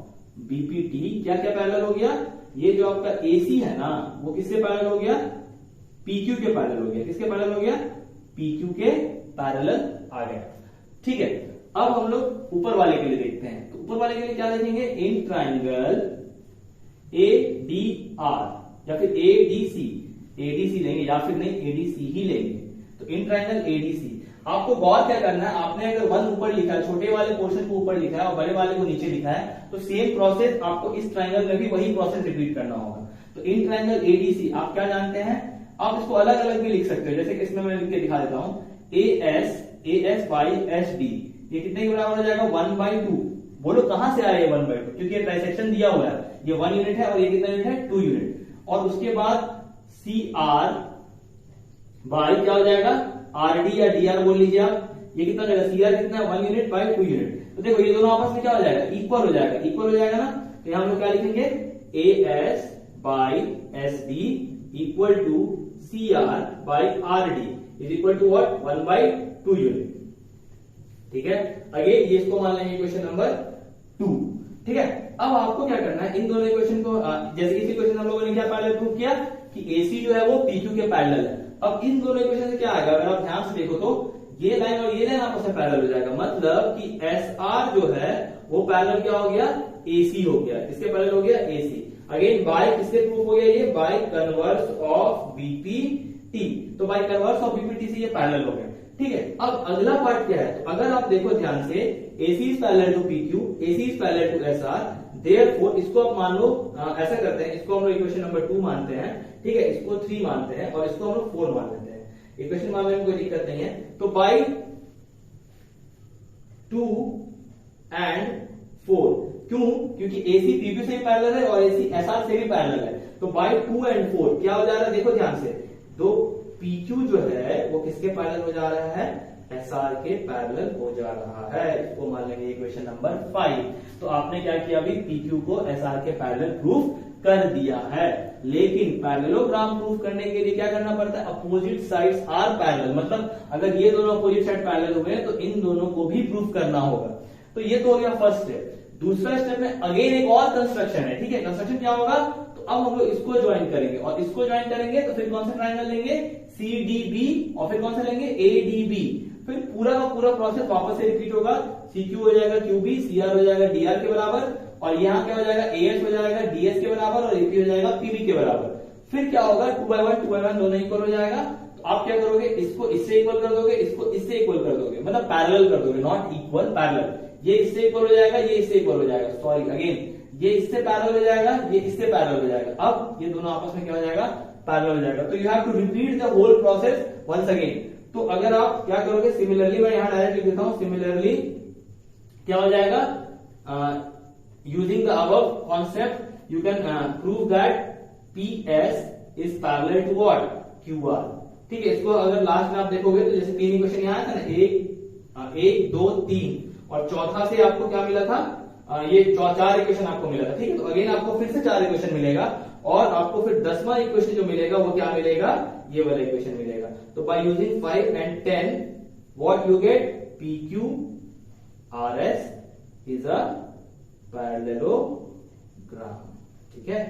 BPT क्या क्या पैरेलल हो गया, ये जो आपका AC है ना, वो किससे पैरेलल हो गया, PQ के पैरेलल हो गया। किसके पैरेलल हो गया, PQ के पैरेलल आ गया, ठीक है। अब हम लोग ऊपर वाले के लिए देखते हैं। तो ऊपर वाले के लिए क्या देखेंगे, इन ट्राइंगल ADR या फिर ADC लेंगे, या फिर नहीं ADC ही लेंगे। तो इन ट्राइंगल ADC आपको गौर क्या करना है, आपने अगर 1 ऊपर लिखा है, छोटे वाले पोर्शन को ऊपर लिखा है और बड़े वाले को नीचे लिखा है, तो सेम प्रोसेस आपको इस ट्राइंगल में भी वही प्रोसेस रिपीट करना होगा। तो इन ट्राइंगल ADC आप क्या जानते हैं, आप इसको अलग अलग भी लिख सकते हो, जैसे कि इसमें मैं लिख के दिखा देता हूं, AS बाई HD ये कितने के बराबर हो जाएगा 1/2। बोलो कहां से आया ये 1/2, क्योंकि ये ट्राइसेक्शन दिया हुआ है, ये 1 यूनिट है और ये कितना यूनिट है 2 यूनिट। और उसके बाद CR बाई क्या हो जाएगा RD या DR बोल लीजिए आप, ये कितना हो जाएगा CR कितना 1 यूनिट बाई 2 यूनिट। तो देखो ये दोनों आपस में क्या हो जाएगा इक्वल हो जाएगा, इक्वल हो जाएगा ना। तो यहां हम लोग क्या लिखेंगे AS by SD equal to CR by RD is equal to what 1/2 unit. ठीक है, अगेन ये इसको मान लेंगे क्वेश्चन नंबर 2। ठीक है, अब आपको क्या करना है इन दोनों इक्वेशन को, जैसे इसी क्वेश्चन हम लोगों ने क्या पहले प्रूव किया कि AC जो है वो PQ के पैरेलल है। अब इन दोनों इक्वेशन से क्या आएगा, अगर आप ध्यान से देखो तो ये लाइन और ये लाइन आपस में पैरेलल हो जाएगा, मतलब कि SR जो है वो पैरेलल क्या हो गया AC हो गया। किसके पैरेलल हो गया AC। अगेन बाय किससे प्रूफ हो गया, ये बाय कन्वर्स ऑफ BPT। तो बाय कन्वर्स ऑफ BPT से ये पैरेलल हो गया। ठीक है, अब अगला पार्ट क्या है, तो अगर आप देखो ध्यान से AC is parallel to PQ, AC is parallel to SR, therefore इसको आप मान लो ऐसा करते हैं, इसको हम लोग इक्वेशन नंबर 2 मानते हैं। ठीक है, इसको 3 मानते हैं और इसको हम लोग 4 मान लेते हैं। इक्वेशन मानने में कोई दिक्कत नहीं है। तो बाई 2 एंड 4, क्यों, क्योंकि AC PQ से भी पैरेलल है और AC SR से भी पैरेलल है। तो बाई 2 एंड 4 क्या हो जा रहा है, देखो ध्यान से, तो PQ जो है वो किसके पैरेलल हो जा रहा है SR के पैरेलल हो जा रहा है। इसको मान लेंगे इक्वेशन नंबर 5। तो आपने क्या किया, अभी PQ को SR के पैरेलल प्रूफ कर दिया है। लेकिन पैरेललोग्राम प्रूफ करने के लिए क्या करना पड़ता है, अपोजिट साइड्स आर पैरेलल, मतलब अगर ये दोनों अपोजिट साइड पैरेलल हुए तो इन दोनों को भी प्रूफ करना होगा। तो ये तो हो गया फर्स्ट स्टेप। दूसरा स्टेप में अगेन एक और कंस्ट्रक्शन है। ठीक है, कंस्ट्रक्शन क्या होगा, तो अब हम लोग इसको ज्वाइन करेंगे और इसको ज्वाइन करेंगे तो फिर कौन सा ट्रायंगल लेंगे CDB और फिर कौन सा लेंगे ADB। फिर पूरा का पूरा प्रोसेस वापस से रिपीट होगा, CQ हो जाएगा QB, CR हो जाएगा DR के बराबर, और यहाँ क्या हो जाएगा AS हो जाएगा DS के बराबर और AP हो जाएगा PB के बराबर। फिर क्या होगा 2/1 दोनों इक्वल हो जाएगा। तो आप क्या करोगे, इसको इससे इक्वल कर दोगे, इसको इससे इक्वल कर दोगे, मतलब पैरेलल कर दोगे, नॉट इक्वल पैरेलल। ये इससे इक्वल हो जाएगा, ये इससे इक्वल हो जाएगा, सॉरी अगेन ये इससे पैरेलल हो जाएगा, ये इससे पैरेलल हो जाएगा। अब ये दोनों आपस में क्या हो जाएगा पैरेलल हो जाएगा। तो you have to repeat the whole process once again. तो अगर आप क्या करोगे, सिमिलरली मैं यहां डायरेक्ट लिख देता हूं, सिमिलरली क्या हो जाएगा, using the above concept you can prove that PS is parallel to what QR। ठीक है, इसको अगर लास्ट में आप देखोगे तो जैसे 3 इक्वेशन यहाँ आया था ना, 1 2 3 और चौथा से आपको क्या मिला था, ये 4 इक्वेशन आपको मिला था। ठीक है, तो अगेन आपको फिर से 4 इक्वेशन मिलेगा और आपको फिर 10वां इक्वेशन जो मिलेगा वो क्या मिलेगा, ये वाला इक्वेशन मिलेगा। तो by using 5 and 10 what you gate, PQ RS is a parallelogram. ठीक है,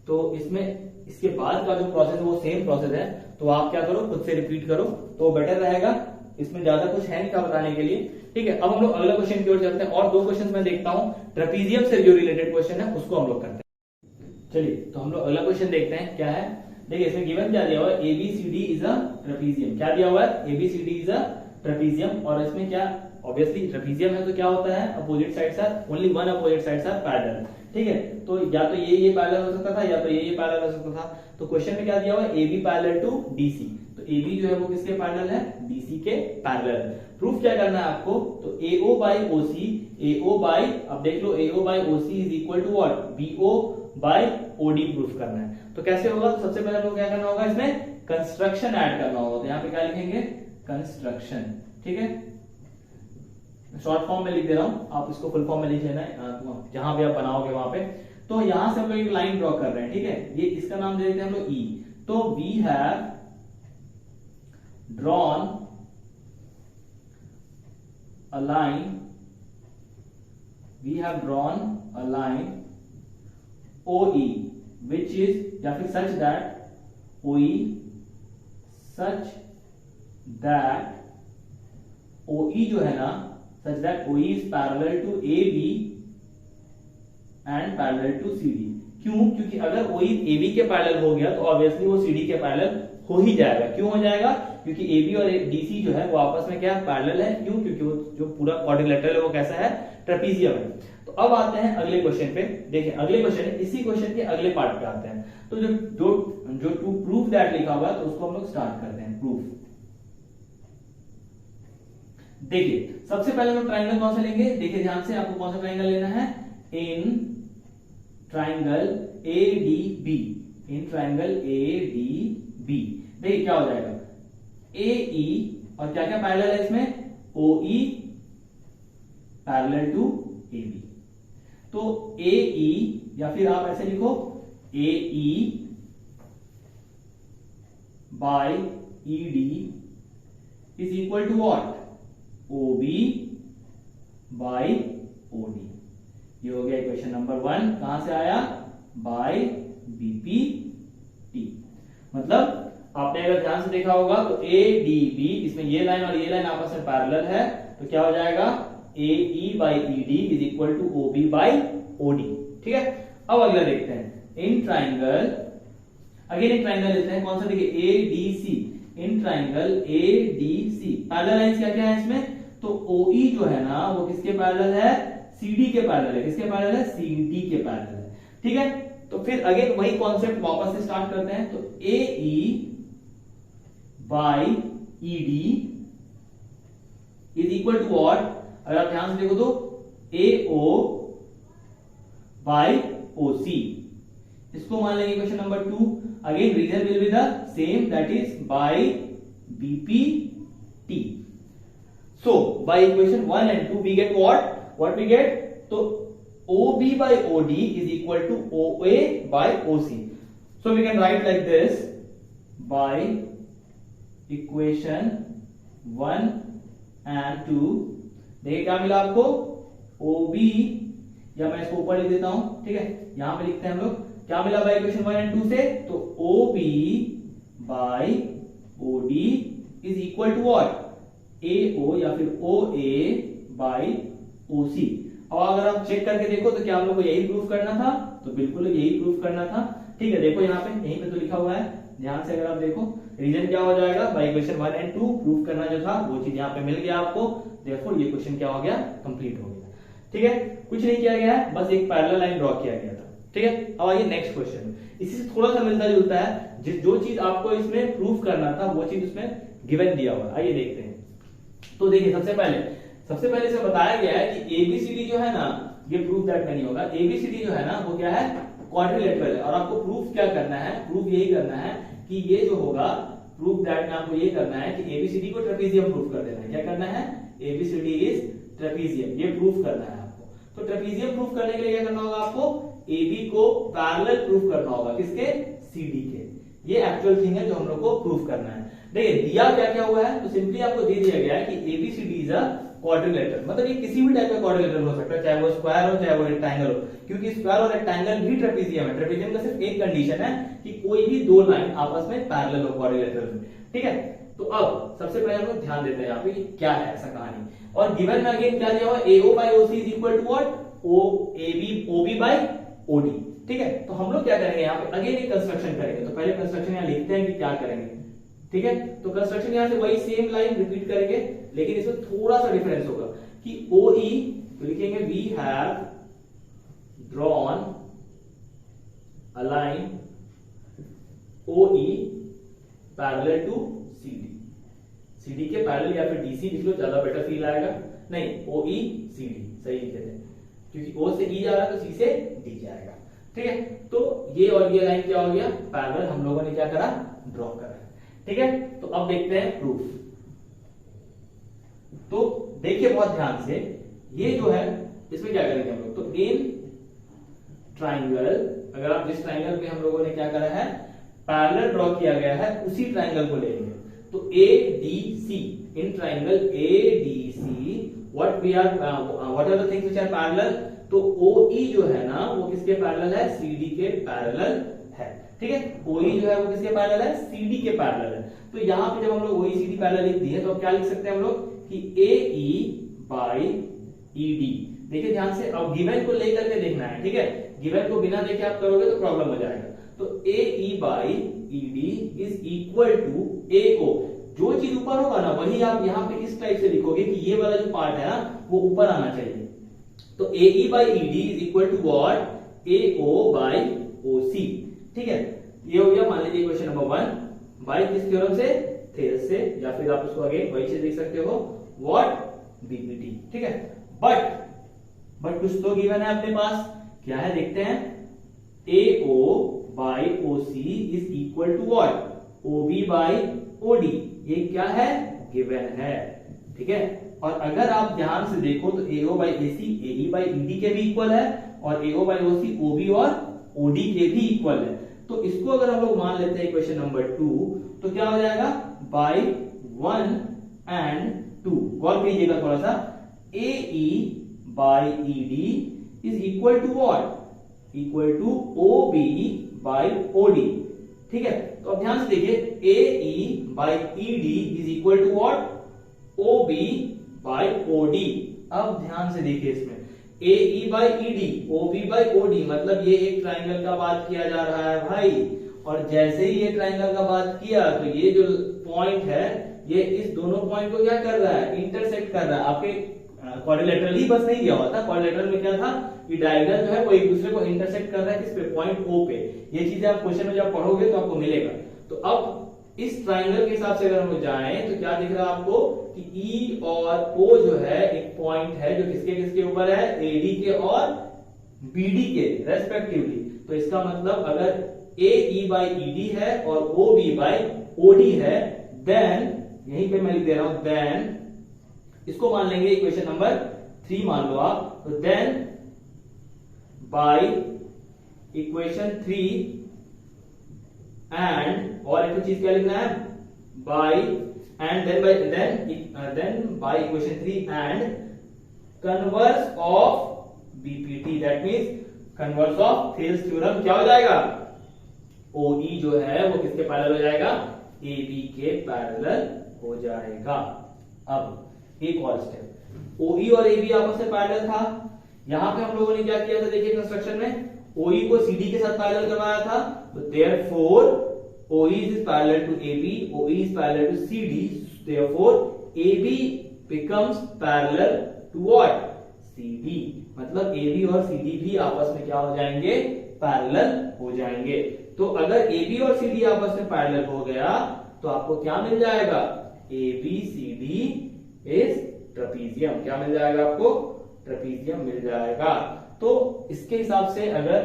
तो इसमें इसके बाद का जो प्रोसेस है वो सेम प्रोसेस है। तो आप क्या करो, खुद से रिपीट करो तो बेटर रहेगा, इसमें ज्यादा कुछ है नहीं था बताने के लिए। ठीक है, अब हम लोग अगला क्वेश्चन की ओर चलते हैं और 2 क्वेश्चन मैं देखता हूं, ट्रेपीजियम से जो रिलेटेड क्वेश्चन है उसको हम लोग करते हैं। चलिए, तो हम लोग अगला क्वेश्चन देखते हैं क्या है। देखिए इसमें गिवन क्या दिया हुआ है, ABCD इज अ ट्रेपीजियम। क्या दिया हुआ है, ABCD इज अ ट्रेपीजियम। और इसमें क्या, ऑब्वियसली ट्रेपीजियम है तो क्या होता है, opposite sides are only one opposite sides are parallel. ठीक है, तो या तो ये पैरेलल हो सकता था या तो ये पैरेलल हो सकता था। तो क्वेश्चन में क्या दिया हुआ है, AB पैरेलल टू DC। तो AB जो है वो किसके पैरेलल है, DC के पैरेलल। प्रूफ क्या करना है आपको, तो AO by OC, AO by, अब देख लो AO by OC is equal to what, BO by OD proof करना है। तो कैसे होगा, तो सबसे पहले हमको क्या करना होगा, इसमें कंस्ट्रक्शन ऐड करना होगा। तो यहाँ पे क्या लिखेंगे, कंस्ट्रक्शन। ठीक है, शॉर्ट फॉर्म में लिख दे रहा हूं, आप इसको फुल फॉर्म में लिख लेना जहां भी आप बनाओगे वहां पे। तो यहां से हम लोग एक लाइन ड्रॉ कर रहे हैं। ठीक है, ये इसका नाम दे देते हैं हम लोग E। तो we have drawn a line, we have drawn a line OE which is, या फिर such that OE, such that OE जो है ना, such that OE is parallel to AB and parallel to CD। क्यों, क्योंकि अगर OE AB के parallel हो गया तो ऑब्वियसली वो CD के पैरेलल हो ही जाएगा। क्यों हो जाएगा, क्योंकि AB और DC जो है वो आपस में क्या पैरेलल है। क्यों, क्योंकि वो जो पूरा क्वाड्रिलेटरल है वो कैसा है, ट्रेपीजियम है। तो अब आते हैं अगले क्वेश्चन पे। देखिए अगले क्वेश्चन है, इसी क्वेश्चन के अगले पार्ट पे आते हैं। तो जो टू प्रूफ दैट लिखा हुआ है तो उसको हम लोग स्टार्ट करते हैं, प्रूफ। देखिए सबसे पहले हम ट्राइंगल कौन सा लेंगे, देखिए ध्यान से, आपको कौन सा ट्राइंगल लेना है, in triangle ADB, in triangle ADB। देखिए क्या हो जाएगा, AE और क्या क्या पैरेलल है इसमें, OE पैरेलल टू AB। तो AE या फिर आप ऐसे लिखो AE by ED is equal to what, OB by OD। ये हो गया इक्वेशन नंबर 1, कहां से आया, बाय BPT। मतलब आपने अगर ध्यान से देखा होगा तो ADB, इसमें ये लाइन और ये लाइन आपस में पैरेलल है, तो क्या हो जाएगा, AE by ED is equal to OB by OD। ठीक है, अब अगला देखते हैं, इन ट्राइंगल, अगेन एक ट्राइंगल लेते हैं, कौन सा, देखिए ADC, in triangle ADC parallel lines क्या क्या है इसमें, तो OE जो है ना वो किसके पैरेलल है, CD के पैरेलल है, किसके पैरेलल है, CD के पैरेलल है। ठीक है, तो फिर अगेन वही कॉन्सेप्ट वापस से स्टार्ट करते हैं, तो AE by ED is equal to what, अगर आप ध्यान से देखो तो AO बाय OC, इसको मान लेंगे question number 2। Again reason will be the same, that is by BPT। So by equation 1 and 2 we get what we get, तो OB by OD is equal to OA by OC. So we can write like this, by equation 1 and 2, देखिए क्या मिला आपको, OB, या मैं इसको ऊपर लिख देता हूं, ठीक है, यहां पे लिखते हैं हम लोग, क्या मिला बाय इक्वेशन 1 and 2 से, तो OB by OD is equal to what, AO या फिर OA by OC। अब अगर आप चेक करके देखो तो क्या हम लोग को यही प्रूफ करना था, तो बिल्कुल यही प्रूफ करना था। ठीक है, देखो यहाँ पे, यहीं पे तो लिखा हुआ है, ध्यान से अगर आप देखो, रीजन क्या हो जाएगा, बाय इक्वेशन 1 and 2 प्रूफ करना जो था वो चीज यहाँ पे मिल गया आपको, देयरफॉर ये क्वेश्चन क्या हो गया, कंप्लीट हो गया। ठीक है, कुछ नहीं किया गया है, बस एक पैरेलल लाइन ड्रॉ किया गया था। ठीक है, अब आइए नेक्स्ट क्वेश्चन, इसी से थोड़ा सा मिलता जुलता है, जो चीज आपको इसमें प्रूफ करना था वो चीज उसमें गिवन दिया हुआ है। आइए देखते हैं, तो देखिए सबसे पहले इसमें बताया गया है कि ABCD जो है ना, ये प्रूफ दैट नहीं होगा, ABCD जो है ना वो क्या है, क्वाड्रिलेटरल है, और आपको प्रूफ क्या करना है, प्रूफ यही करना है कि ये जो होगा, प्रूफ दैट में आपको ये करना है कि ABCD को ट्रेपीजियम प्रूफ कर देना है। क्या करना है, ABCD इज ट्रेपीजियम, ये प्रूफ करना है आपको। तो ट्रेपीजियम प्रूफ करने के लिए क्या करना होगा आपको, AB को पैरेलल प्रूफ करना होगा, किसके, CD के। ये एक्चुअल थिंग है जो हम लोग को प्रूफ करना है। देखिए दिया क्या क्या हुआ है, तो सिंपली आपको दे दिया गया है कि ABCD इज अ क्वाड्रिलेटरल, मतलब ये किसी भी टाइप का क्वाड्रिलेटरल हो सकता है, चाहे वो स्क्वायर हो चाहे वो रेक्टेंगल हो, क्योंकि स्क्वायर और रेक्टेंगल भी ट्रेपीजियम है। ट्रेपीजियम का सिर्फ एक कंडीशन है कि कोई भी दो लाइन आपस में पैरेलल हो क्वाड्रिलेटरल में। ठीक है, तो अब सबसे पहले हम लोग ध्यान देते हैं यहाँ पे क्या है ऐसा कहानी, और गिवन में अगेन क्या दिया हुआ, AO by OC is equal to what, OB by OD। ठीक है, तो हम लोग क्या करेंगे यहाँ पे, अगेन एक कंस्ट्रक्शन करेंगे। तो पहले कंस्ट्रक्शन यहाँ लिखते हैं कि क्या करेंगे। ठीक है, तो कंस्ट्रक्शन यहाँ से वही सेम लाइन रिपीट करेंगे, लेकिन इसमें थोड़ा सा डिफरेंस होगा कि OE तो लिखेंगे we have drawn a line OE parallel to CD के पैरेलल, या फिर DC लिख लो, ज्यादा बेटर फील आएगा। नहीं, OE CD सही लिख देते हैं, क्योंकि O से E जा रहा है तो C से D जाएगा। ठीक है, तो ये और ये लाइन क्या हो गया, पैरेलल हम लोगों ने क्या करा, ड्रॉ करा। ठीक है, तो अब देखते हैं प्रूफ। तो देखिए बहुत ध्यान से, ये जो है इसमें क्या करेंगे हम लोग, तो इन ट्राइंगल, अगर आप जिस ट्राइंगल पे हम लोगों ने क्या करा है, पैरेलल ड्रॉ किया गया है, उसी ट्राइंगल को लेंगे। तो ADC, in triangle ADC, what are the things which are parallel, तो OE जो है ना वो किसके पैरेलल है, CD के पैरेलल है। ठीक है, OE जो है वो किसके पैरेलल है, CD के पैरेलल है। तो यहाँ पे जब हम लोग OE CD पैरेलल लिख दिए, तो अब क्या लिख सकते हैं हम लोग कि AE by ED। देखिए ध्यान से, अब गिवन को लेकर के देखना है। ठीक है, गिवन को बिना देखे आप करोगे तो प्रॉब्लम हो जाएगा। तो AE by ED is equal to AO, जो चीज ऊपर होगा ना वही आप यहाँ पे इस टाइप से लिखोगे कि ये वाला जो पार्ट है ना वो ऊपर आना चाहिए। तो AE by ED is equal to what, AO by OC। ठीक है, ये हो गया मान लीजिए क्वेश्चन नंबर 1 बाय किस थ्योरम से, थेल्स से, या फिर आप उसको अगेन वही चीज लिख सकते हो, व्हाट बीपीटी, ठीक है। बट कुछ तो गिवन है अपने पास, क्या है देखते हैं। AO by OC is equal to what, OB by OD, ये क्या है, गिवन है, ठीक है। और अगर आप ध्यान से देखो तो AO by AC AE by ED के भी इक्वल है, और AO by OC OB और OD के भी इक्वल है। तो इसको अगर हम लोग मान लेते हैं इक्वेशन नंबर 2, तो क्या हो जाएगा, बाई 1 एंड 2, गौर कीजिएगा थोड़ा सा, AE by ED is equal to what, equal to OB by OD, ठीक है। तो अब ध्यान से देखिए, AE by ED is equal to what, OB by OD। अब ध्यान से देखिए इसमें AE by ED OB by OD, मतलब ये एक ट्राइंगल का बात किया जा रहा है भाई। और जैसे ही ये ट्राइंगल का बात किया तो ये जो पॉइंट है ये इस दोनों पॉइंट को क्या कर रहा है, इंटरसेक्ट कर रहा है। आपके क्वाड्रिलेटरल ही बस नहीं दिया हुआ था, क्वाड्रिलेटरल में क्या था कि डायगोनल जो है वो एक दूसरे को इंटरसेक्ट कर रहा है, किस पे, पॉइंट O पे। ये चीजें आप क्वेश्चन में जब पढ़ोगे तो आपको मिलेगा। तो अब इस ट्राइंगल के हिसाब से अगर हम जाएं तो क्या दिख रहा है आपको कि E और O जो है एक पॉइंट है जो किसके किसके ऊपर है, AD के और BD के रेस्पेक्टिवली। तो इसका मतलब अगर AE by ED है और OB by OD है, देन यहीं पे मैं लिख दे रहा हूं, देन इसको मान लेंगे इक्वेशन नंबर 3 मान लो आप। तो देन बाय इक्वेशन 3 एंड, और एक चीज क्या लिखना है, by and then by equation 3 and converse of BPT, that means converse of Thales theorem, क्या हो जाएगा, OE जो है वो किसके पैरेलल हो जाएगा, AB के पैरेलल हो जाएगा। अब एक और स्टेप, OE और AB आपस में पैरेलल था। यहां पे हम लोगों ने क्या किया था, देखिए कंस्ट्रक्शन में OE को CD के साथ पैरेलल करवाया था। तो therefore OE is parallel to AB, OE is parallel to CD, therefore AB becomes parallel to what, CD। मतलब AB और CD भी आपस में क्या हो जाएंगे, पैरेलल हो जाएंगे। तो अगर AB और CD आपस में पैरेलल हो गया तो आपको क्या मिल जाएगा, ABCD इज ट्रेपीजियम, क्या मिल जाएगा आपको, ट्रेपीजियम मिल जाएगा। तो इसके हिसाब से अगर,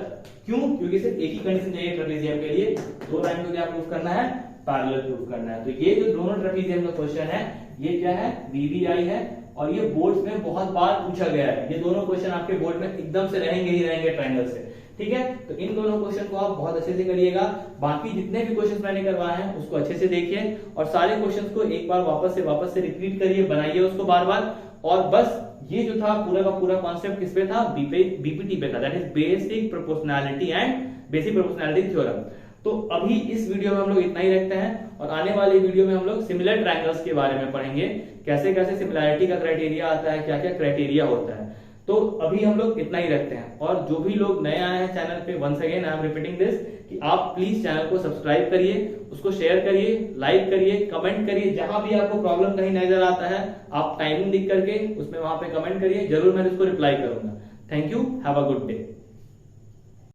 क्यों, क्योंकि सिर्फ एक ही कंडीशन चाहिए ट्रेपीजियम के लिए, दो लाइन को क्या प्रूफ करना है, पैरेलल प्रूफ करना है। तो ये जो दोनों ट्रेपीजियम का क्वेश्चन है ये क्या है, VBI है, और ये बोर्ड्स में बहुत बार पूछा गया है। ये दोनों क्वेश्चन आपके बोर्ड में एकदम से रहेंगे ही रहेंगे ट्रायंगल से, ठीक है। तो इन दोनों क्वेश्चन को आप बहुत अच्छे से करिएगा। बाकी जितने भी क्वेश्चन मैंने करवाए हैं उसको अच्छे से देखिए, और सारे क्वेश्चंस को एक बार वापस से रिपीट करिए, बनाइए उसको बार बार। और बस ये जो था पूरा का पूरा कॉन्सेप्ट किस पे था, बीपीटी पे था, that is basic proportionality and basic proportionality theorem. तो अभी इस वीडियो में हम लोग इतना ही रखते हैं, और आने वाले वीडियो में हम लोग सिमिलर ट्रायंगल्स के बारे में पढ़ेंगे, कैसे कैसे सिमिलैरिटी का क्राइटेरिया आता है, क्या क्या क्राइटेरिया होता है। तो अभी हम लोग इतना ही रखते हैं। और जो भी लोग नए आए हैं चैनल पे, once again I am repeating this कि आप प्लीज चैनल को सब्सक्राइब करिए, उसको शेयर करिए, लाइक करिए, कमेंट करिए। जहां भी आपको प्रॉब्लम कहीं नजर आता है आप टाइमिंग लिख करके उसमें वहां पे कमेंट करिए, जरूर मैं उसको रिप्लाई करूंगा। Thank you, have a good day.